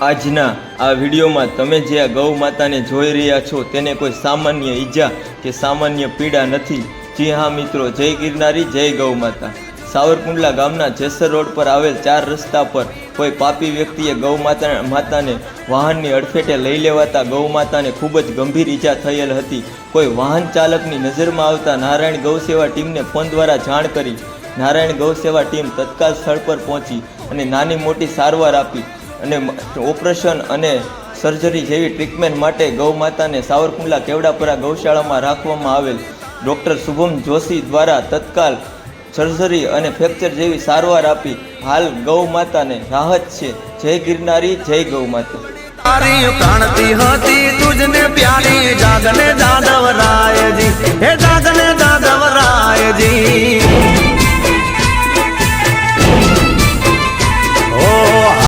આજના આ વિડીયોમાં તમે જે આ ગૌ માતાને જોઈ રહ્યા છો તેને કોઈ સામાન્ય ઈજા કે સામાન્ય પીડા નથી। જી હા મિત્રો, જય ગિરનારી, જય ગૌ માતા। સાવરકુંડલા ગામના જેસર રોડ પર આવેલ 4 રસ્તા પર કોઈ પાપી વ્યક્તિએ ગૌ માતાને વાહનની અડફેટે લઈ લેવાતા ગૌ માતાને ખૂબ જ ગંભીર ઈજા થયેલ હતી। કોઈ વાહન ચાલકની નજરમાં આવતા નારાયણ ગૌ સેવા ટીમને ફોન દ્વારા જાણ કરી નારાયણ ગૌ સેવા ટીમ તત્કાલ સ્થળ પર પહોંચી અને નાની મોટી સારવાર આપી અને ઓપરેશન અને સર્જરી જેવી ટ્રીટમેન્ટ માટે ગૌ માતાને સાવરકુંડલા કેવડાપરા ગૌશાળામાં રાખવામાં આવેલ। ડૉક્ટર શુભમ જોશી દ્વારા તત્કાલ સર્જરી અને ફ્રેક્ચર જેવી સારવાર આપી હાલ ગૌ માતાને રાહત છે। જય ગિરનારી, જય ગૌ માતા। પ્રાણતી હતી તુજને પ્યારી જાગને જાદવ રાયજી, હે જાગને જાદવ રાયજી।